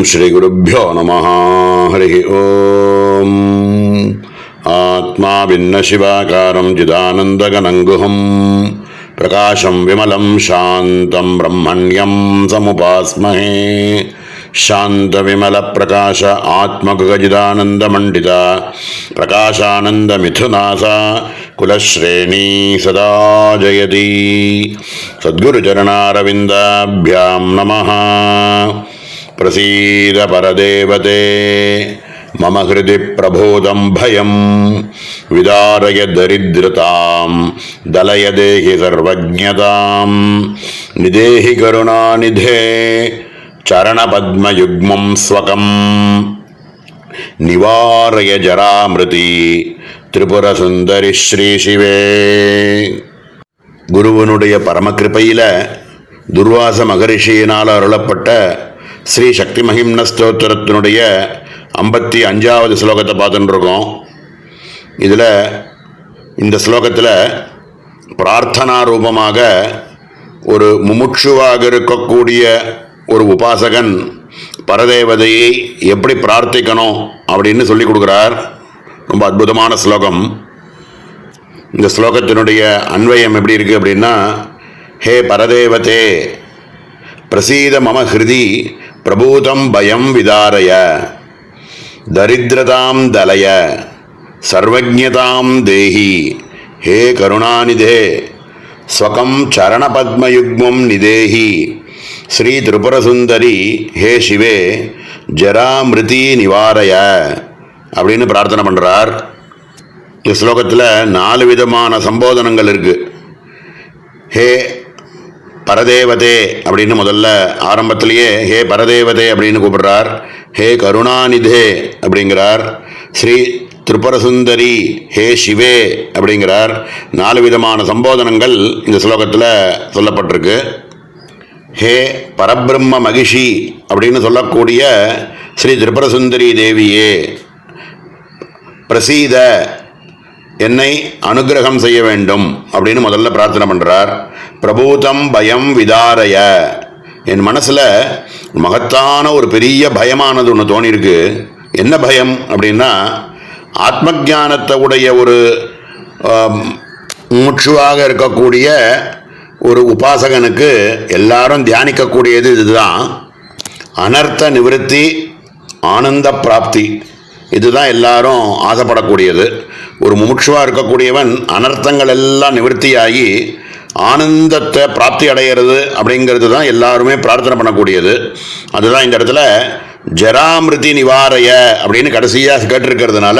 श्रीगुरुभ्यो नमः। हरिः ओम्। आत्मा भिन्न शिवाकारं चिदानन्दघनं गुहं प्रकाशं विमलं शान्तं ब्रह्मण्यं समुपास्महे। शान्तविमलप्रकाश आत्मगुगजिदानन्दमण्डिता प्रकाशानन्दमिथुनासा कुलश्रेणी सदा जयति। सद्गुरुचरणारविन्दाभ्यां नमः। प्रसीद परदेवते मम हृदि प्रबोधं भयं विदारय दरिद्रतां दलय देहि सर्वज्ञतां निदेहि करुणानिधे चरणपद्मयुग्मं स्वकं निवारय जरामृति त्रिपुरसुन्दरि श्रीशिवे। குருவனுடைய பரமகிருபையில துர்வாச மகரிஷியினால் அருளப்பட்ட ஸ்ரீ சக்தி மகிம்ன ஸ்தோத்திரத்தினுடைய 55வது ஸ்லோகத்தை பார்த்துட்டு இருக்கோம். இதில் இந்த ஸ்லோகத்தில் பிரார்த்தனா ரூபமாக ஒரு முமுட்சுவாக இருக்கக்கூடிய ஒரு உபாசகன் பரதேவதையை எப்படி பிரார்த்திக்கணும் அப்படின்னு சொல்லி கொடுக்குறார். ரொம்ப அற்புதமான ஸ்லோகம். இந்த ஸ்லோகத்தினுடைய அன்வயம் எப்படி இருக்குது அப்படின்னா, ஹே பரதேவதே பிரசீத மம ஹிருதி பிரபூதம் பயம் விதாரய தரித்ரதாம் தலய சர்வஜ்ஞதாம் தேஹி ஹே கருணாநிதே ஸ்வகம் சரணபத்மயுக்மம் நிதேஹி ஸ்ரீ திரிபுரசுந்தரி ஹே சிவே ஜராமிருதி நிவாரய அப்படின்னு பிரார்த்தனை பண்ணுறார். இந்த ஸ்லோகத்தில் 4 விதமான சம்போதனங்கள் இருக்குது. ஹே பரதேவதே அப்படின்னு முதல்ல ஆரம்பத்திலேயே ஹே பரதேவதே அப்படின்னு கூப்பிடுறார். ஹே கருணாநிதே அப்படிங்கிறார். ஸ்ரீ திரிபுரசுந்தரி ஹே சிவே அப்படிங்கிறார். 4 விதமான சம்போதனங்கள் இந்த ஸ்லோகத்தில் சொல்லப்பட்டிருக்கு. ஹே பரபிரம்ம மகிஷி அப்படின்னு சொல்லக்கூடிய ஸ்ரீ திரிபுரசுந்தரி தேவியே பிரசீத என்னை அனுகிரகம் செய்ய வேண்டும் அப்படின்னு முதல்ல பிரார்த்தனை பண்ணுறார். பிரபூதம் பயம் விதாரய, என் மனசில் மகத்தான ஒரு பெரிய பயமானது ஒன்று தோணியிருக்கு. என்ன பயம் அப்படின்னா, ஆத்ம ஞானத்தை உடைய ஒரு மூச்சுவாக இருக்கக்கூடிய ஒரு உபாசகனுக்கு எல்லாரும் தியானிக்கக்கூடியது இதுதான். அனர்த்த நிவர்த்தி ஆனந்த பிராப்தி, இதுதான் எல்லாரும் ஆசைப்படக்கூடியது. ஒரு முமுட்சுவாக இருக்கக்கூடியவன் அனர்த்தங்கள் எல்லாம் நிவர்த்தியாகி ஆனந்தத்தை பிராப்தி அடைகிறது அப்படிங்கிறது தான் எல்லாருமே பிரார்த்தனை பண்ணக்கூடியது. அதுதான் இந்த இடத்துல ஜராமிருதி நிவாரய அப்படின்னு கடைசியாக கேட்டிருக்கிறதுனால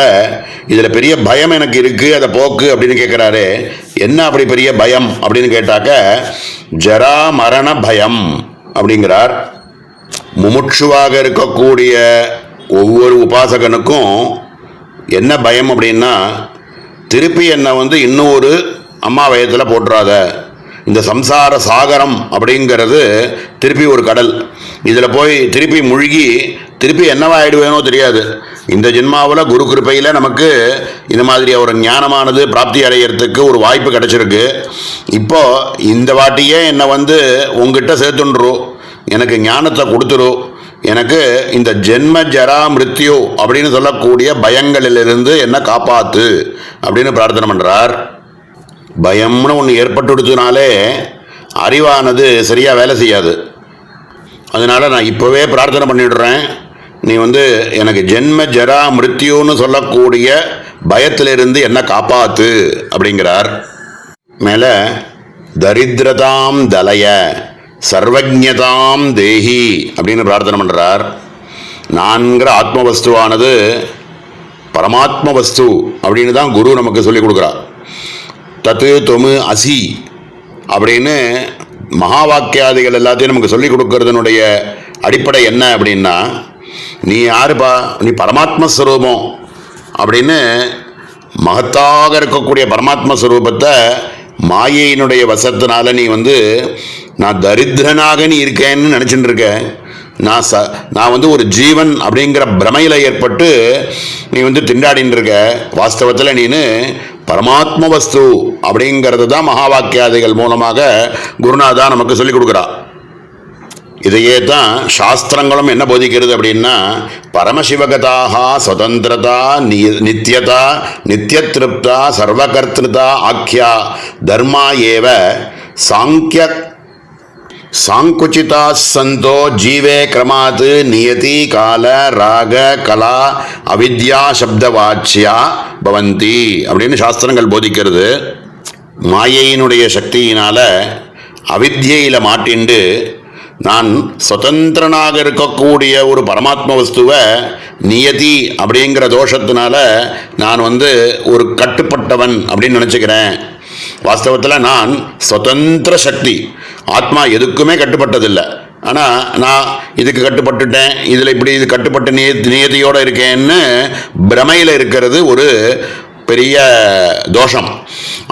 இதில் பெரிய பயம் எனக்கு இருக்குது, அதை போக்கு அப்படின்னு கேட்குறாரு. என்ன அப்படி பெரிய பயம் அப்படின்னு கேட்டாக்க, ஜரா மரண பயம் அப்படிங்கிறார். முமுட்சுவாக இருக்கக்கூடிய ஒவ்வொரு உபாசகனுக்கும் என்ன பயம் அப்படின்னா, திருப்பி என்னை இன்னும் ஒரு அம்மா வயத்தில் போட்டுறாத. இந்த சம்சார சாகரம் அப்படிங்கிறது திருப்பி ஒரு கடல். இதில் போய் திருப்பி முழுகி திருப்பி என்னவாயிடுவேனோ தெரியாது. இந்த ஜென்மாவில் குரு கிருபையில் நமக்கு இந்த மாதிரி ஒரு ஞானமானது பிராப்தி அடையிறதுக்கு ஒரு வாய்ப்பு கிடச்சிருக்கு. இப்போது இந்த வாட்டியே என்னை உங்ககிட்ட சேர்த்துன்றும், எனக்கு ஞானத்தை கொடுத்துரும், எனக்கு இந்த ஜென்ம ஜரா மிருத்யு அப்படின்னு சொல்லக்கூடிய பயங்களிலிருந்து என்ன காப்பாற்று அப்படின்னு பிரார்த்தனை பண்ணுறார். பயம்னு ஒன்று ஏற்பட்டுடுத்துனாலே அறிவானது சரியாக வேலை செய்யாது. அதனால் நான் இப்போவே பிரார்த்தனை பண்ணிடுறேன், நீ எனக்கு ஜென்ம ஜரா மிருத்யுன்னு சொல்லக்கூடிய பயத்திலிருந்து என்ன காப்பாற்று அப்படிங்கிறார். மேலே தரித்ரதாம் தலய சர்வஜ்ஞதாம் தேஹி அப்படின்னு பிரார்த்தனை பண்ணுறார். நான்கிற ஆத்ம வஸ்துவானது பரமாத்ம வஸ்து அப்படின்னு தான் குரு நமக்கு சொல்லிக் கொடுக்குறார். தத்து தொமு அசி அப்படின்னு மகா வாக்கியாதிகள் எல்லாத்தையும் நமக்கு சொல்லிக் கொடுக்கறதுனுடைய அடிப்படை என்ன அப்படின்னா, நீ யாருப்பா, நீ பரமாத்மஸ்வரூபம் அப்படின்னு மகத்தாக இருக்கக்கூடிய பரமாத்மஸ்வரூபத்தை மாயையினுடைய வசத்தினால நீ நான் தரித்திரனாக நீ இருக்கேன்னு நினச்சிட்டு இருக்க. நான் ஒரு ஜீவன் அப்படிங்கிற பிரமையில் ஏற்பட்டு நீ திண்டாடின்னு இருக்க. வாஸ்தவத்தில் நீனு பரமாத்ம வஸ்து அப்படிங்கிறது தான் மகா வாக்கியாதிகள் மூலமாக குருநாதா நமக்கு சொல்லிக் கொடுக்குறா. இதையே தான் சாஸ்திரங்களும் என்ன போதிக்கிறது அப்படின்னா, பரமசிவகதாக சுதந்திரதா நித்யதா நித்யத்ருப்தா சர்வகர்த்திருதா ஆக்கியா தர்மா ஏவ சாங்குச்சிதா சந்தோ ஜீவே கிரமாத் நியதி கால ராக கலா அவித்யா சப்தவாச்சியா பவந்தி அப்படின்னு சாஸ்திரங்கள் போதிக்கிறது. மாயையினுடைய சக்தியினால அவித்யில மாட்டிண்டு நான் சுதந்திரனாக இருக்கக்கூடிய ஒரு பரமாத்ம வஸ்துவை நியதி அப்படிங்கிற தோஷத்தினால நான் ஒரு கட்டுப்பட்டவன் அப்படின்னு நினச்சிக்கிறேன். வாஸ்தவத்தில் நான் சுதந்திர சக்தி, ஆத்மா எதுக்குமே கட்டுப்பட்டதில்லை. ஆனால் நான் இதுக்கு கட்டுப்பட்டுட்டேன், இதில் இப்படி இது கட்டுப்பட்ட நியதியோடு இருக்கேன்னு பிரமையில் இருக்கிறது ஒரு பெரிய தோஷம்.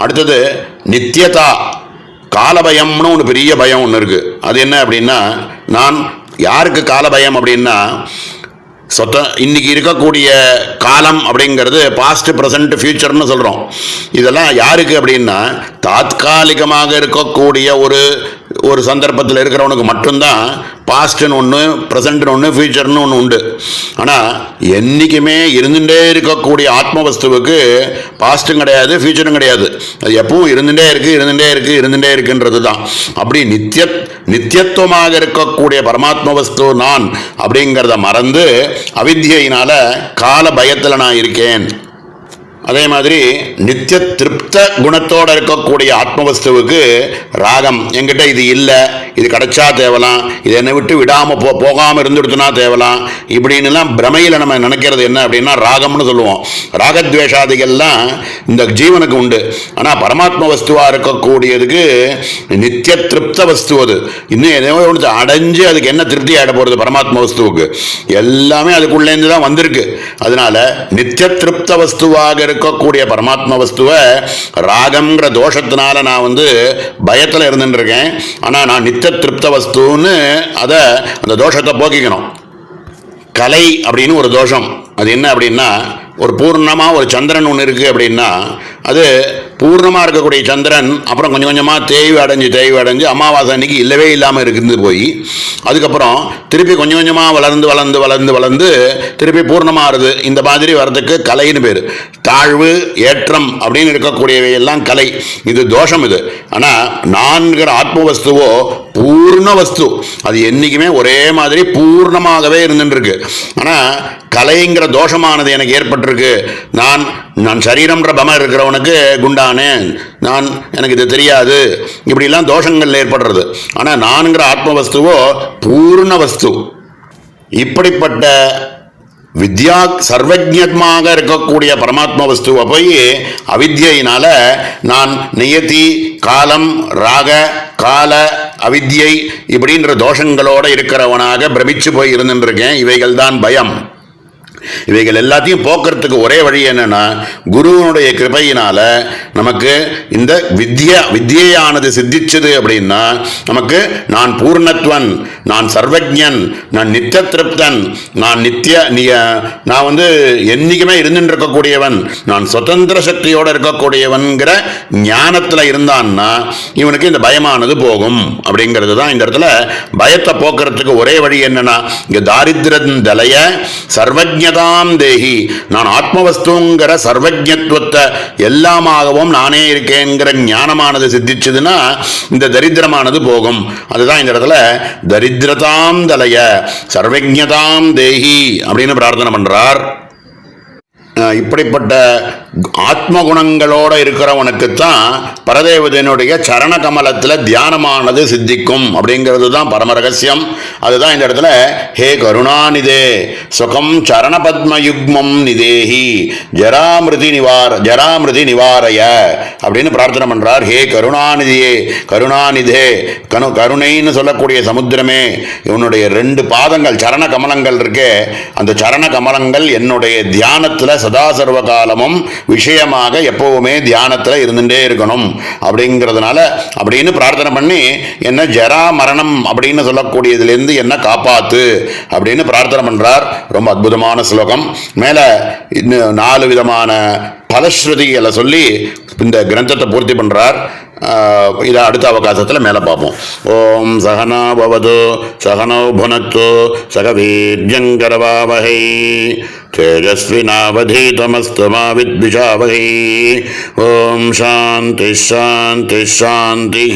அடுத்தது நித்தியதா, காலபயம்னு ஒன்று பெரிய பயம் ஒன்று இருக்குது. அது என்ன அப்படின்னா, நான் யாருக்கு காலபயம் அப்படின்னா, இன்னைக்கு இருக்கக்கூடிய காலம் அப்படிங்கிறது பாஸ்ட் ப்ரெசண்ட் ஃபியூச்சர்னு சொல்கிறோம். இதெல்லாம் யாருக்கு அப்படின்னா, தாத்காலிகமாக இருக்கக்கூடிய ஒரு சந்தர்ப்பத்தில் இருக்கிறவனுக்கு மட்டும்தான் பாஸ்ட்னு ஒன்று, ப்ரெசண்ட்னு ஒன்று, ஃபியூச்சர்னு ஒன்று உண்டு. ஆனால் என்றைக்குமே இருந்துகிட்டே இருக்கக்கூடிய ஆத்ம வஸ்துவுக்கு பாஸ்ட்டும் கிடையாது, ஃபியூச்சரும் கிடையாது. அது எப்பவும் இருந்துகிட்டே இருக்குன்றது தான். அப்படி நித்தியத்துவமாக இருக்கக்கூடிய பரமாத்ம வஸ்து நான் அப்படிங்கிறத மறந்து அவித்யினால கால பயத்தில் நான் இருக்கேன். அதே மாதிரி நித்திய திருப்த குணத்தோடு இருக்கக்கூடிய ஆத்மவஸ்துவுக்கு ராகம், என்கிட்ட இது இல்லை, இது கிடைச்சா தேவலாம், இது என்னை விட்டு விடாமல் போகாமல் இருந்துடுத்துனா தேவலாம், இப்படின்னுலாம் பிரமையில் நம்ம நினைக்கிறது என்ன அப்படின்னா ராகம்னு சொல்லுவோம். ராகத்வேஷாதிகள்லாம் இந்த ஜீவனுக்கு உண்டு. ஆனால் பரமாத்ம வஸ்துவாக இருக்கக்கூடியதுக்கு நித்திய திருப்த வஸ்து. அது இன்னும் எதோ ஒன்று அடைஞ்சு அதுக்கு என்ன திருப்தி ஆகிட போகிறது பரமாத்ம வஸ்துவுக்கு? எல்லாமே அதுக்குள்ளேருந்து தான் வந்திருக்கு. அதனால நித்திய திருப்த வஸ்துவாக இருக்கக்கூடிய பரமாத்ம வஸ்துவை ராகம்ங்கிற தோஷத்தினால நான் பயத்தில் இருந்துட்டு இருக்கேன். ஆனால் நான் நித்திய திருப்த வஸ்துன்னு அந்த தோஷத்தை போக்கிக்கணும். கலை அப்படின்னு ஒரு தோஷம். அது என்ன அப்படின்னா, ஒரு பூர்ணமாக ஒரு சந்திரன் ஒன்று இருக்குது அப்படின்னா, அது பூர்ணமாக இருக்கக்கூடிய சந்திரன் அப்புறம் கொஞ்சம் கொஞ்சமாக தேய்வு அடைஞ்சு அமாவாசை அன்னைக்கு இல்லவே இல்லாமல் இருக்குது போய், அதுக்கப்புறம் திருப்பி கொஞ்சம் கொஞ்சமாக வளர்ந்து திருப்பி பூர்ணமாகிறது. இந்த மாதிரி வர்றதுக்கு கலைன்னு பேர். தாழ்வு ஏற்றம் அப்படின்னு இருக்கக்கூடியவை எல்லாம் கலை. இது தோஷம் இது. ஆனால் நான்கிற ஆத்ம வஸ்துவோ பூர்ண வஸ்து. அது என்றைக்குமே ஒரே மாதிரி பூர்ணமாகவே இருந்துருக்கு. ஆனால் கலைங்கிற தோஷமானது எனக்கு ஏற்பட்டிருக்கு. நான் சரீரம்ன்ற பலம் இருக்கிறவனுக்கு குண்டானேன், எனக்கு இது தெரியாது, இப்படிலாம் தோஷங்கள் ஏற்படுறது. ஆனால் நான்கிற ஆத்ம வஸ்துவோ பூர்ண வஸ்து. இப்படிப்பட்ட வித்யா சர்வஜமாக இருக்கக்கூடிய பரமாத்ம வஸ்துவை போய் அவித்யினால நான் நியதி, காலம், ராக, கால, அவித்யை இப்படின்ற தோஷங்களோடு இருக்கிறவனாக பிரமிச்சு போய் இருந்துருக்கேன். இவைகள் தான் பயம். இவைகள் எல்லாத்தையும் போக்குறதுக்கு ஒரே வழி என்னன்னா, குருவனுடைய கிருபையினால நமக்கு இந்த வித்யானது சித்திச்சது அப்படின்னா, நமக்கு நான் பூர்ணத்வன், நான் சர்வஜன், நான் நித்திய திருப்தன், நான் என்னைக்குமே இருந்துட்டு இருக்கக்கூடியவன், நான் சுதந்திர சக்தியோடு இருக்கக்கூடியவன்கிற ஞானத்தில் இருந்தான்னா இவனுக்கு இந்த பயமானது போகும். அப்படிங்கிறது தான் இந்த இடத்துல பயத்தை போக்குறதுக்கு ஒரே வழி என்னன்னா, இங்க தாரித்திரன் தலைய சர்வஜதாம் தேகி, நான் ஆத்மவஸ்துங்கிற சர்வஜத்துவத்தை எல்லாமாகவும் நானே இருக்கேங்கிற ஞானமானது சித்திச்சதுன்னா இந்த தரித்திரமானது போகும். அதுதான் இந்த இடத்துல தரித்திரதாம் தலைய சர்வஜதாம் தேகி அப்படின்னு பிரார்த்தனை பண்றார். இப்படிப்பட்ட ஆத்ம குணங்களோடு இருக்கிறவனுக்குத்தான் பரதேவதனுடைய சரண கமலத்தில் தியானமானது சித்திக்கும் அப்படிங்கிறது தான் பரம ரகசியம். அதுதான் இந்த இடத்துல ஹே கருணாநிதே சுகம் சரண பத்மயுக்மம் நிதேஹி ஜராமிருதி நிவாரய அப்படின்னு பிரார்த்தனை பண்றார். ஹே கருணாநிதே கருணைன்னு சொல்லக்கூடிய சமுத்திரமே, இவனுடைய 2 பாதங்கள் சரண கமலங்கள் இருக்கே, அந்த சரண கமலங்கள் என்னுடைய தியானத்தில் சதா சர்வ காலமும் விஷயமாக எப்பவுமே தியானத்தில் இருந்துட்டே இருக்கணும் அப்படிங்கிறதுனால அப்படின்னு பிரார்த்தனை பண்ணி என்ன ஜரா மரணம் அப்படின்னு சொல்லக்கூடியதுலேருந்து என்ன காப்பாத்து அப்படின்னு பிரார்த்தனை பண்றார். ரொம்ப அற்புதமான ஸ்லோகம். மேலே 4 விதமான பலஸ்ருதிகளை சொல்லி இந்த கிரந்தத்தை பூர்த்தி பண்றார். இதை அடுத்த அவகாசத்தில் மேலே பார்ப்போம். ஓம் சகனா பவது சகனோ புனக்து சக வீர்யங்கரவாவஹை தேஜஸ்வினாவதீதமஸ்து மா வித்விஷாவஹை. ஓம் சாந்தி ஷாந்தி ஷாந்தி.